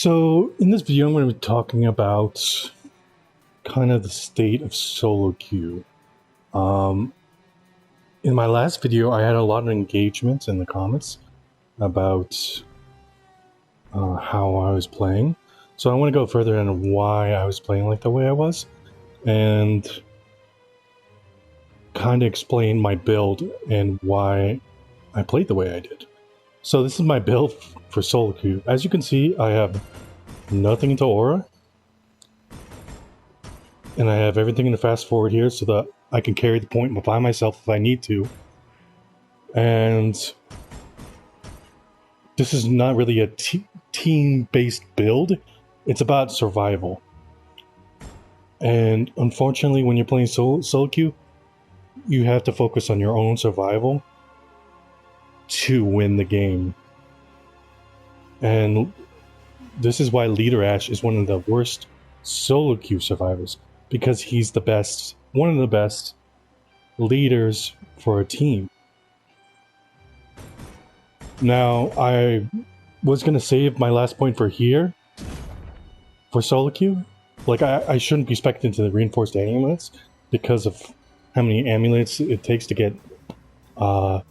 So in this video, I'm going to be talking about kind of the state of solo queue. In my last video, I had a lot of engagement in the comments about how I was playing. So I want to go further into why I was playing like the way I was, and kind of explain my build and why I played the way I did. So this is my build for solo queue. As you can see, I have nothing into aura, and I have everything in the fast forward here so that I can carry the point by myself if I need to. And this is not really a team-based build. It's about survival. And unfortunately, when you're playing solo queue, you have to focus on your own survival to win the game. And this is why Leader Ash is one of the worst solo queue survivors, because he's the best, one of the best leaders for a team. Now, I was going to save my last point for here, for solo queue. Like, I shouldn't be spec'd into the reinforced amulets because of how many amulets it takes to get 4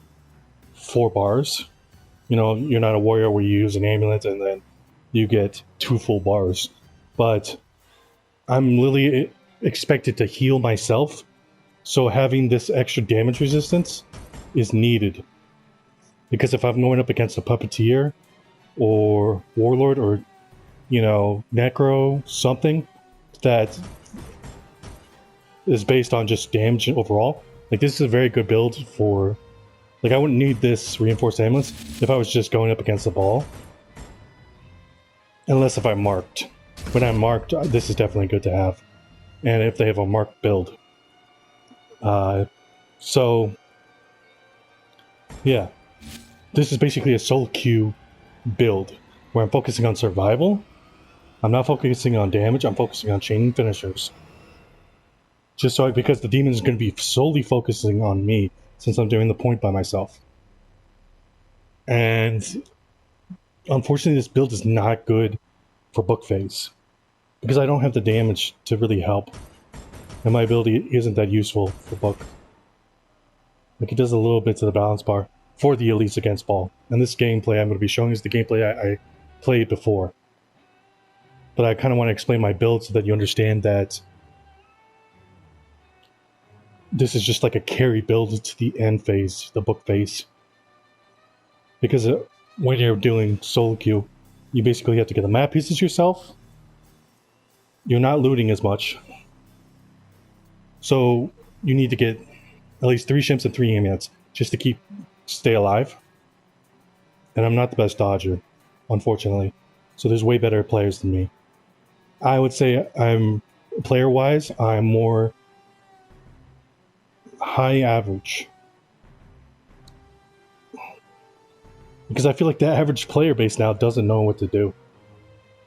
bars. You know, you're not a warrior where you use an amulet and then you get 2 full bars. But I'm literally expected to heal myself, so having this extra damage resistance is needed. Because if I'm going up against a puppeteer or warlord or, you know, necro, something that is based on just damage overall, like, this is a very good build for, like, I wouldn't need this reinforced ambulance if I was just going up against the ball, unless if I'm marked. When I'm marked, this is definitely good to have, and if they have a marked build. So yeah, this is basically a solo queue build where I'm focusing on survival. I'm not focusing on damage, I'm focusing on chaining finishers. Just so, because the demon is going to be solely focusing on me since I'm doing the point by myself. And unfortunately, this build is not good for book phase, because I don't have the damage to really help, and my ability isn't that useful for book. Like, it does a little bit to the balance bar for the elites against ball. And this gameplay I'm going to be showing is the gameplay I played before. But I kind of want to explain my build so that you understand that this is just like a carry build to the end phase, the book phase. Because when you're doing solo queue, you basically have to get the map pieces yourself. You're not looting as much. So you need to get at least 3 shimps and 3 amulets just to stay alive. And I'm not the best dodger, unfortunately. So there's way better players than me. I would say player-wise, I'm more high average. Because I feel like the average player base now doesn't know what to do.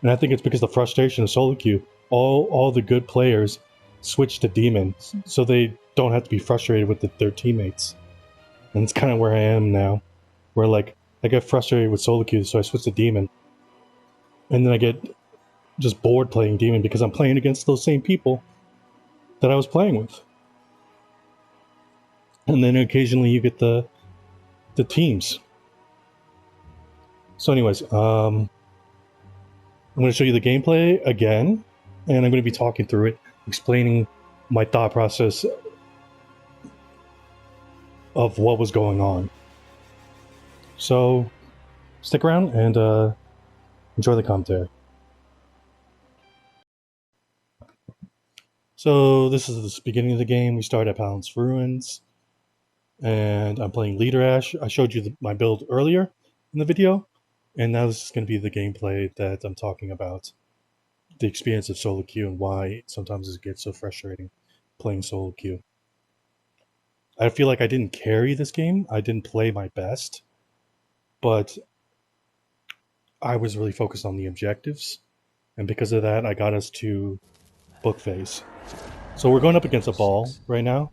And I think it's because of the frustration of solo queue. All the good players switch to demon, so they don't have to be frustrated with their teammates. And it's kind of where I am now. Where, like, I get frustrated with solo queue, so I switch to demon. And then I get just bored playing demon because I'm playing against those same people that I was playing with. And then occasionally you get the teams. So anyways, I'm going to show you the gameplay again, and I'm going to be talking through it, explaining my thought process of what was going on. So stick around and enjoy the commentary. So this is the beginning of the game. We start at Paladin's Ruins, and I'm playing Leader Ash. I showed you my build earlier in the video, and now this is going to be the gameplay that I'm talking about. The experience of solo queue and why sometimes it gets so frustrating playing solo queue. I feel like I didn't carry this game. I didn't play my best, but I was really focused on the objectives, and because of that, I got us to book phase. So we're going up against a ball right now,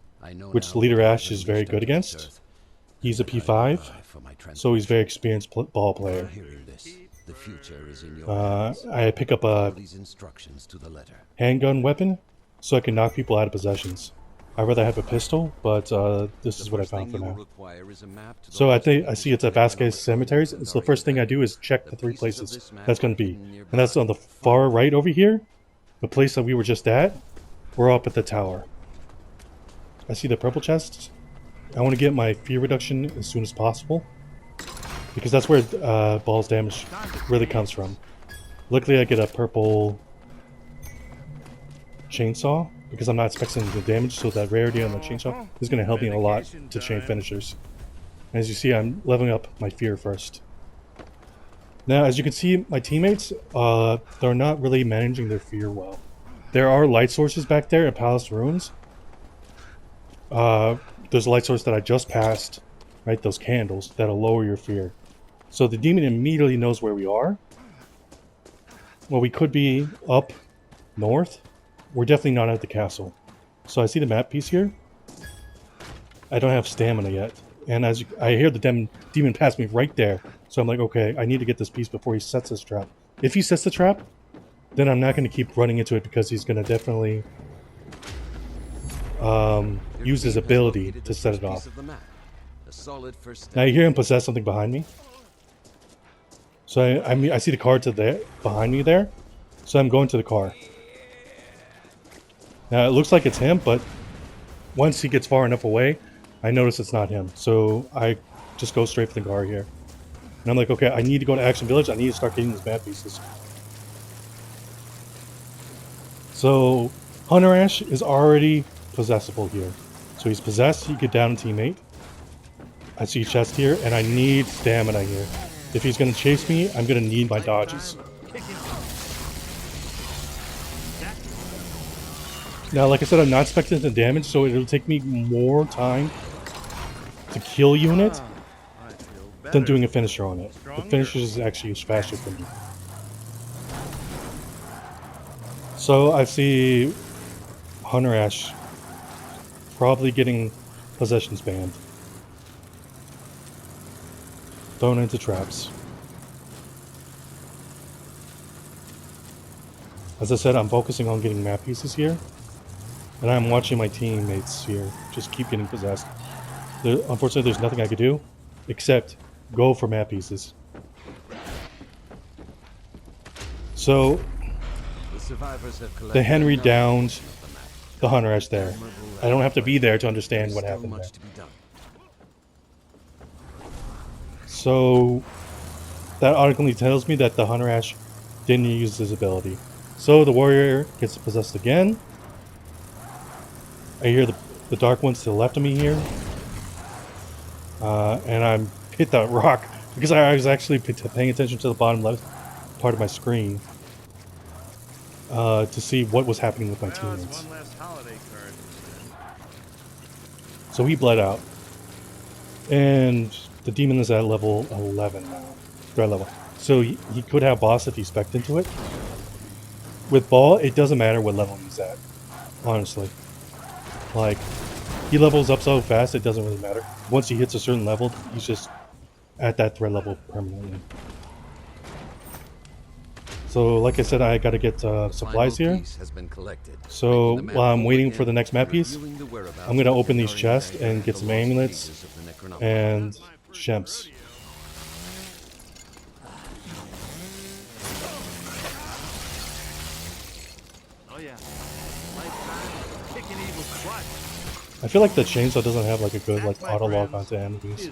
which Leader Ash is very good against. He's a P5, so he's a very experienced ball player. The future is in your hands. I pick up Follow a these instructions to the letter. handgun weapon so I can knock people out of possessions. I'd rather have a pistol, but this is what I found for now. So I see it's at Vasquez Cemeteries, and so the first thing I do is check the 3 places that's going to be. And that's on the far right over here, the place that we were just at. We're up at the tower. I see the purple chests. I want to get my fear reduction as soon as possible, because that's where balls damage really comes from. Luckily I get a purple chainsaw, because I'm not expecting the damage, so that rarity on the chainsaw is going to help me a lot to chain finishers. And as you see, I'm leveling up my fear first. Now, as you can see, my teammates, they're not really managing their fear well. There are light sources back there at Palace Ruins. There's a light source that I just passed, right? Those candles that'll lower your fear. So the demon immediately knows where we are. Well, we could be up north. We're definitely not at the castle. So I see the map piece here. I don't have stamina yet. And as I hear the demon pass me right there. So I'm like, okay, I need to get this piece before he sets his trap. If he sets the trap, then I'm not going to keep running into it, because he's going to definitely use his ability to set it off. Now you hear him possess something behind me. So I see the car behind me there. So I'm going to the car. Now it looks like it's him, but once he gets far enough away, I notice it's not him. So I just go straight for the car here. And I'm like, okay, I need to go to Action Village. I need to start getting these map pieces. So Hunter Ash is already possessable here. So he's possessed, he get down a teammate. I see a chest here, and I need stamina here. If he's going to chase me, I'm going to need my dodges. Now, like I said, I'm not expecting the damage, so it'll take me more time to kill unit than doing a finisher on it. The finisher is actually faster for me. So I see Hunter Ash probably getting possessions banned. Thrown into traps. As I said, I'm focusing on getting map pieces here. And I'm watching my teammates here just keep getting possessed. Unfortunately, there's nothing I could do except go for map pieces. So, the Henry downed the Hunter Ash there. I don't have to be there to understand what happened there. So, that automatically tells me that the Hunter Ash didn't use his ability. So the warrior gets possessed again. I hear the dark ones to the left of me here. And I'm hit that rock because I was actually paying attention to the bottom left part of my screen to see what was happening with my teammates. So he bled out. And the demon is at level 11 now. Threat level. So he could have boss if he spec'd into it. With Ball, it doesn't matter what level he's at. Honestly. Like, he levels up so fast, it doesn't really matter. Once he hits a certain level, he's just at that threat level permanently. So, like I said, I gotta get supplies here. So, while I'm waiting for the next map piece, I'm gonna open these chests and get some amulets and gems. I feel like the chainsaw doesn't have like a good like auto log onto enemies.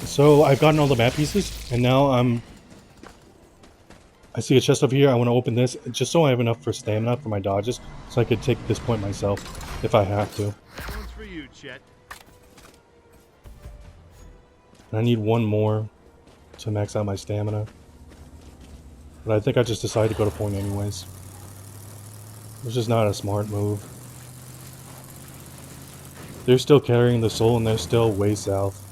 So I've gotten all the map pieces, and now I see a chest up here. I want to open this just so I have enough for stamina for my dodges, so I could take this point myself if I have to. And I need one more to max out my stamina. But I think I just decided to go to point anyways. Which is not a smart move. They're still carrying the soul and they're still way south.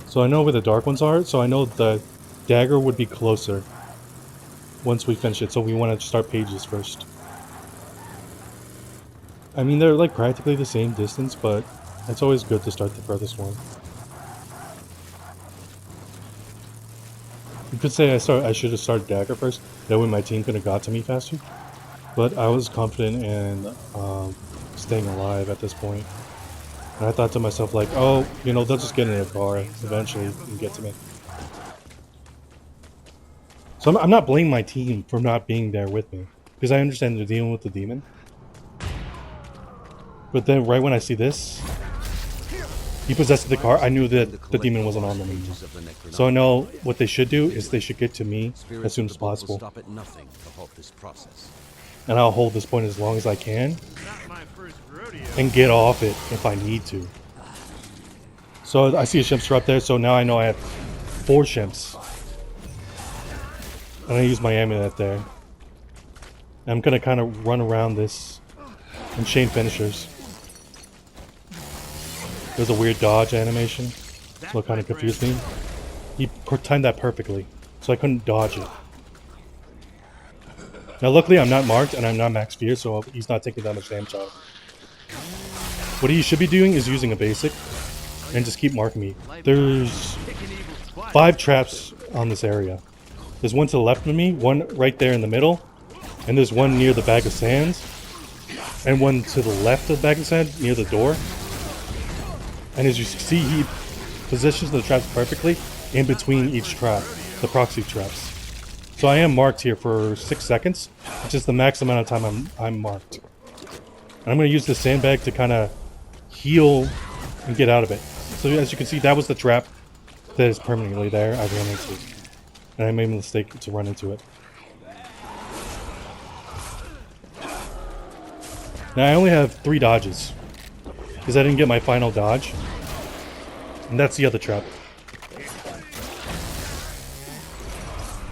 So I know where the dark ones are, so I know the dagger would be closer. once we finish it, so we want to start pages first. I mean, they're like practically the same distance, but it's always good to start the furthest one. You could say I should have started Dagger first, that way my team could have got to me faster. But I was confident in staying alive at this point. And I thought to myself, like, oh, you know, they'll just get in a car eventually and get to me. So I'm not blaming my team for not being there with me, because I understand they're dealing with the demon. But then right when I see this, he possessed the car, I knew that the demon wasn't on them anymore. So I know what they should do is they should get to me as soon as possible. And I'll hold this point as long as I can and get off it if I need to. So I see a Shimster up there, so now I know I have 4 Shimps. And I use my amulet there. And I'm gonna kind of run around this and chain finishers. There's a weird dodge animation, so it kind of confused me. He timed that perfectly, so I couldn't dodge it. Now luckily I'm not marked and I'm not max fear, so he's not taking that much damage out. What he should be doing is using a basic and just keep marking me. There's 5 traps on this area. There's one to the left of me, one right there in the middle, and there's one near the bag of sand, and one to the left of the bag of sand near the door. And as you see, he positions the traps perfectly in between each trap, the proxy traps. So I am marked here for 6 seconds, which is the max amount of time I'm marked. And I'm going to use the sandbag to kind of heal and get out of it. So as you can see, that was the trap that is permanently there I ran into. And I made a mistake to run into it. Now I only have 3 dodges, because I didn't get my final dodge. And that's the other trap.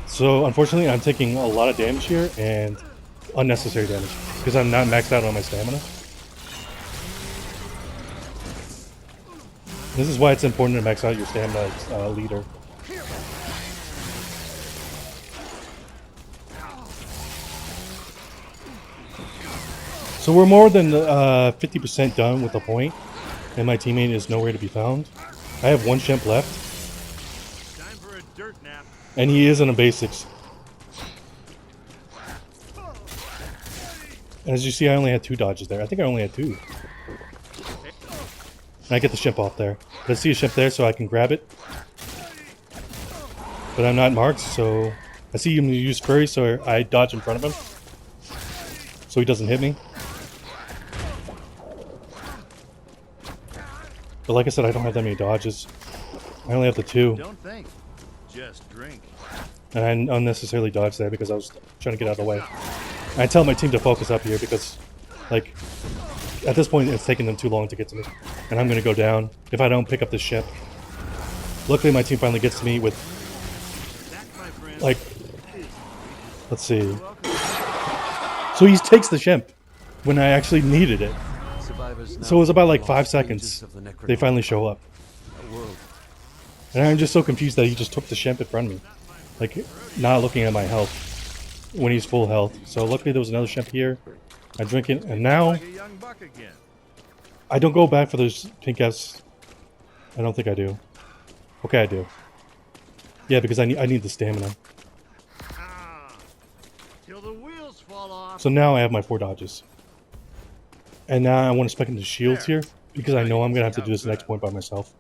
So unfortunately I'm taking a lot of damage here, and unnecessary damage, because I'm not maxed out on my stamina. This is why it's important to max out your stamina as leader. So we're more than 50% done with the point, and my teammate is nowhere to be found. I have 1 Shimp left, Time for a dirt nap. and he is in a basics. As you see, I only had 2 dodges there. I think I only had 2. And I get the Shimp off there. But I see a Shimp there, so I can grab it. But I'm not marked, so I see him use Furry, so I dodge in front of him, so he doesn't hit me. But like I said, I don't have that many dodges. I only have the 2. Don't think, just drink. And I unnecessarily dodged there because I was trying to get out of the way. And I tell my team to focus up here because, like, at this point it's taking them too long to get to me. And I'm going to go down if I don't pick up this ship. Luckily my team finally gets to me with, like, let's see. So he takes the ship when I actually needed it. So it was about like 5 seconds. They finally show up. And I'm just so confused that he just took the ship in front of me. Like, not looking at my health when he's full health. So luckily there was another ship here. I drink it, and now I don't go back for those pink F's. I don't think I do. Okay, I do. Yeah, because I need the stamina. Till the wheels fall off. So now I have my 4 dodges. And now I want to spec into shields here, because I know I'm going to have to do this next point by myself.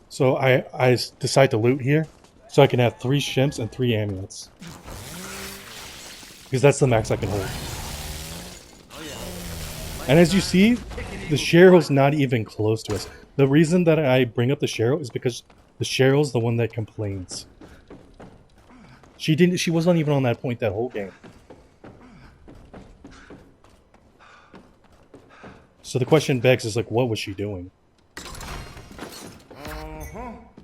So I decide to loot here, so I can have 3 shimps and 3 amulets. Because that's the max I can hold. And as you see, the Cheryl's not even close to us. The reason that I bring up the Cheryl is because the Cheryl's the one that complains. She wasn't even on that point that whole game. So the question begs is, like, what was she doing?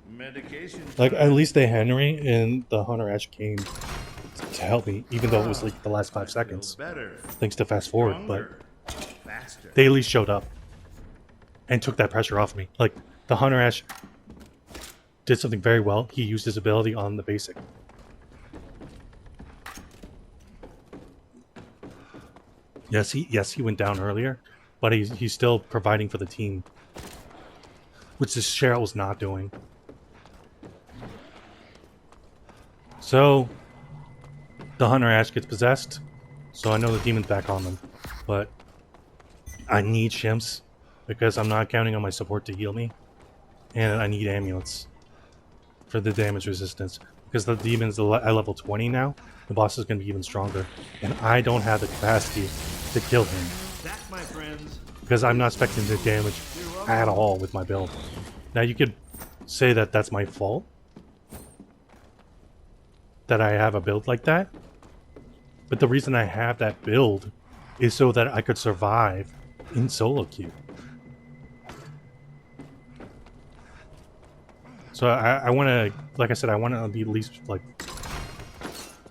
Medication. Like, at least the Henry and the Hunter Ash came to help me, even though it was like the last 5 seconds. Thanks to fast forward, but they at least showed up and took that pressure off me. Like, the Hunter Ash did something very well. He used his ability on the basic. Yes, he went down earlier, but he's still providing for the team, which this Cheryl was not doing. So the Hunter Ash gets possessed, so I know the demon's back on them, but I need shimps because I'm not counting on my support to heal me, and I need amulets for the damage resistance because the demon's at level 20 now. The boss is going to be even stronger, and I don't have the capacity to kill him That, my friends, because I'm not expecting the damage at all with my build. Now you could say that that's my fault, that I have a build like that, but the reason I have that build is so that I could survive in solo queue. So I want to, like I said, I want to be at least like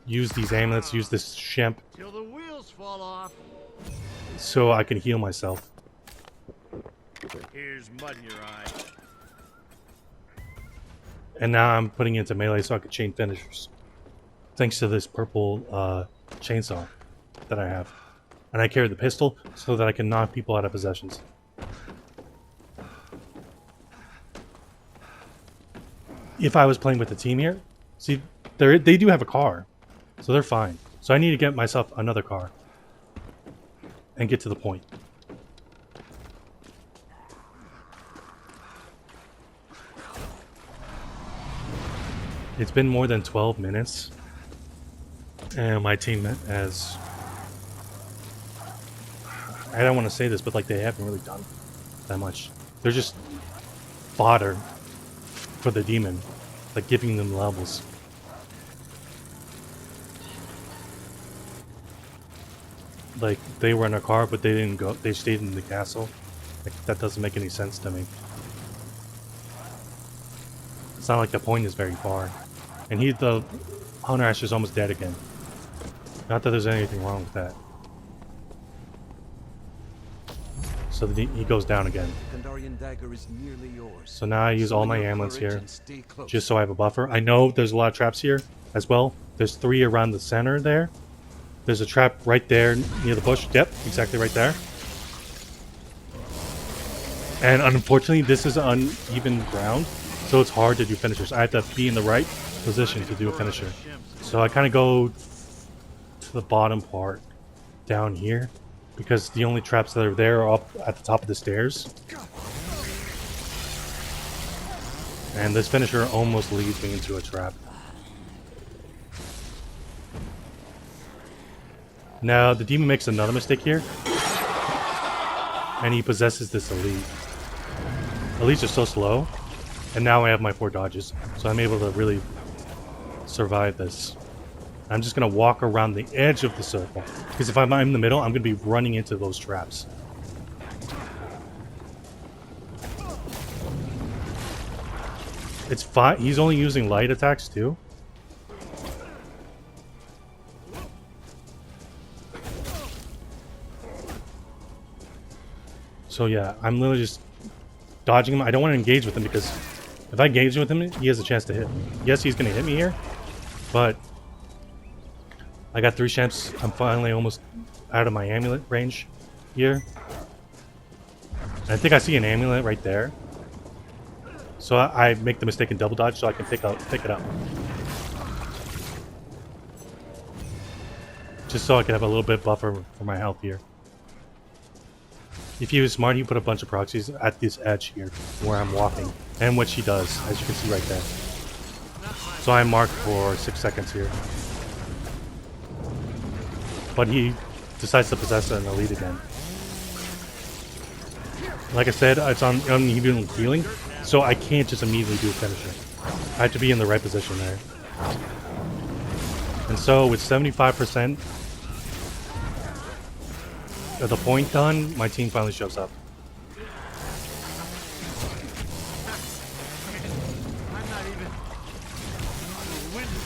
use these amulets, use this shimp, till the wheels fall off. so I can heal myself. Here's mud in your eye. And now I'm putting it into melee so I can chain finishers, thanks to this purple chainsaw that I have. And I carry the pistol so that I can knock people out of possessions. If I was playing with the team here, see, they do have a car, so they're fine. So I need to get myself another car and get to the point. It's been more than 12 minutes, and my team has... I don't want to say this, but like they haven't really done that much. They're just fodder for the demon, like giving them levels. Like they were in a car, but they didn't go. They stayed in the castle. Like, that doesn't make any sense to me. It's not like the point is very far, and the Hunter Ash is almost dead again. Not that there's anything wrong with that. So he goes down again. Dagger is nearly yours. So now I use all my amulets here, just so I have a buffer. I know there's a lot of traps here as well. There's 3 around the center there. There's a trap right there near the bush. Yep, exactly right there. And unfortunately, this is uneven ground, so it's hard to do finishers. I have to be in the right position to do a finisher. So I kind of go to the bottom part down here, because the only traps that are there are up at the top of the stairs. And this finisher almost leads me into a trap. Now, the demon makes another mistake here. And he possesses this elite. Elites are so slow. And now I have my 4 dodges. So I'm able to really survive this. I'm just going to walk around the edge of the circle. Because if I'm in the middle, I'm going to be running into those traps. It's fine. He's only using light attacks too. So yeah, I'm literally just dodging him. I don't want to engage with him because if I engage with him, he has a chance to hit me. Yes, he's going to hit me here, but I got 3 champs. I'm finally almost out of my amulet range here. And I think I see an amulet right there. So I make the mistake and double dodge so I can pick it up. Just so I can have a little bit buffer for my health here. If he was smart, he put a bunch of proxies at this edge here where I'm walking. And which he does, as you can see right there. So I'm marked for 6 seconds here. But he decides to possess an elite again. Like I said, it's on uneven healing, so I can't just immediately do a finisher. I have to be in the right position there. And so with 75% of the point done, my team finally shows up. I'm not even on the window.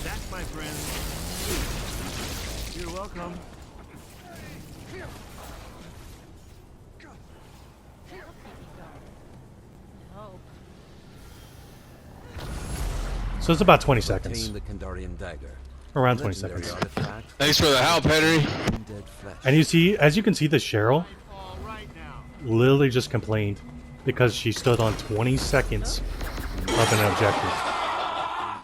That, my friend. You're welcome. So it's about 20 seconds. Obtain the Kandarian dagger. Around 20 Legendary seconds. artifact, Thanks for the help, Henry. undead flesh. And you see, as you can see, the Cheryl All right now. literally just complained because she stood on 20 seconds of an objective.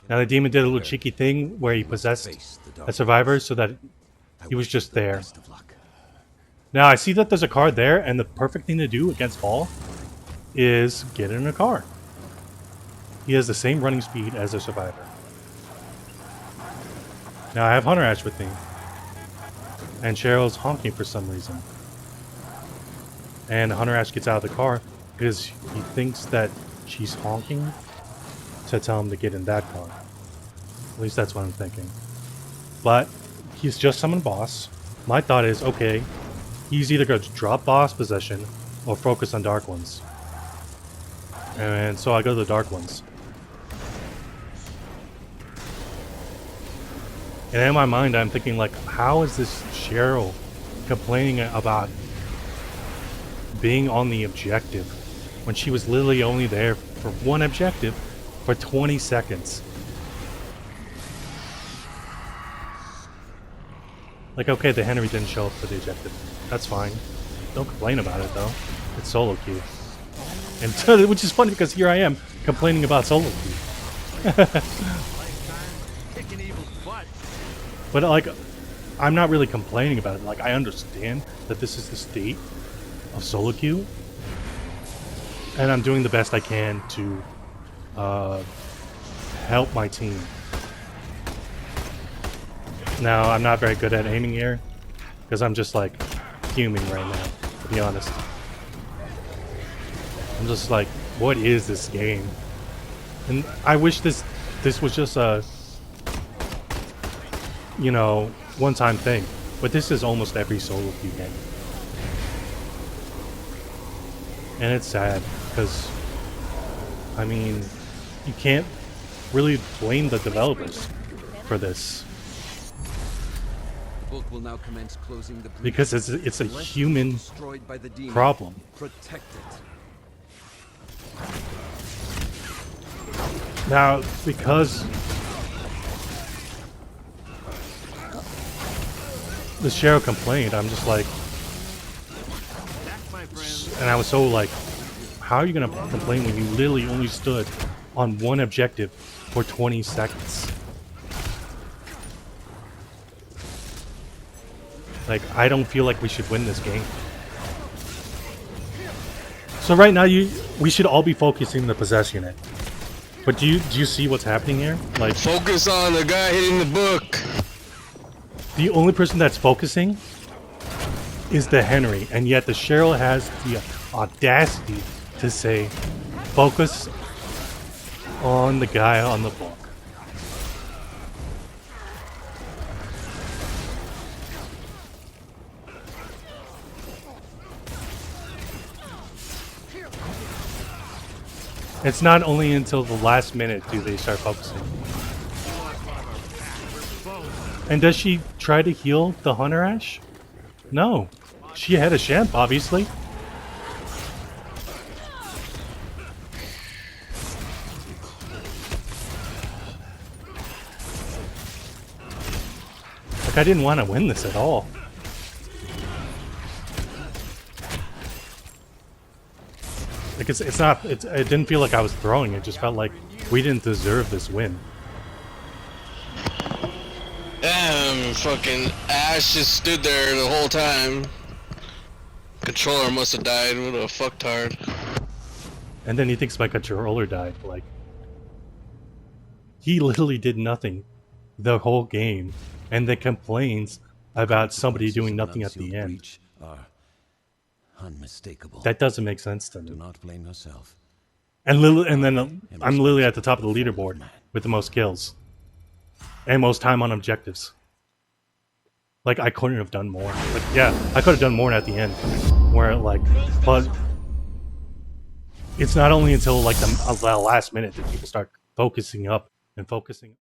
Now the demon did a little cheeky thing where he possessed Face the a dark. survivor so that I he was wish just you the there. best of luck. Now I see that there's a card there, and the perfect thing to do against Paul is get in a car. He has the same running speed as a survivor. Now I have Hunter Ash with me, and Cheryl's honking for some reason. And Hunter Ash gets out of the car because he thinks that she's honking to tell him to get in that car. At least that's what I'm thinking. But he's just summoned boss. My thought is, okay, he's either going to drop boss possession or focus on dark ones. And so I go to the dark ones. And in my mind, I'm thinking, like, how is this Cheryl complaining about being on the objective when she was literally only there for one objective for 20 seconds? Like, okay, the Henry didn't show up for the objective. That's fine. Don't complain about it, though. It's solo queue. And which is funny because here I am complaining about solo queue. Kicking evil's butt. But, like, I'm not really complaining about it. Like, I understand that this is the state of solo queue. And I'm doing the best I can to help my team. Now, I'm not very good at aiming here because I'm just, like, fuming right now, to be honest. I'm just like, what is this game? And I wish this was just a, you know, one-time thing. But this is almost every solo queue game. And it's sad, because, I mean, you can't really blame the developers for this. The book will now commence closing the breach. Because it's a Unless human destroyed by the demon, problem. Protect it. Now, because the Cheryl complained, I'm just like, That's my friend. and I was so like, how are you gonna complain when you literally only stood on one objective for 20 seconds? Like, I don't feel like we should win this game. So right now, we should all be focusing the possess unit. But do you see what's happening here? Like, Focus on the guy hitting the book. the only person that's focusing is the Henry, and yet the Cheryl has the audacity to say, focus on the guy on the book. It's not only until the last minute do they start focusing. And does she try to heal the Hunter Ash? No. She had a Shamp, obviously. Like, I didn't want to win this at all. Like, it didn't feel like I was throwing, it just felt like we didn't deserve this win. Damn, fucking Ash just stood there the whole time. Controller must have died. What a fucktard. And then he thinks my controller died. Like, he literally did nothing the whole game, and then complains about somebody doing nothing at the end. Breach are unmistakable. That doesn't make sense to Do me. not blame yourself. And then I'm literally at the top of the leaderboard with the most kills and most time on objectives. Like, I couldn't have done more. Like, yeah, I could have done more at the end, where like, but it's not only until like the last minute that people start focusing up and focusing.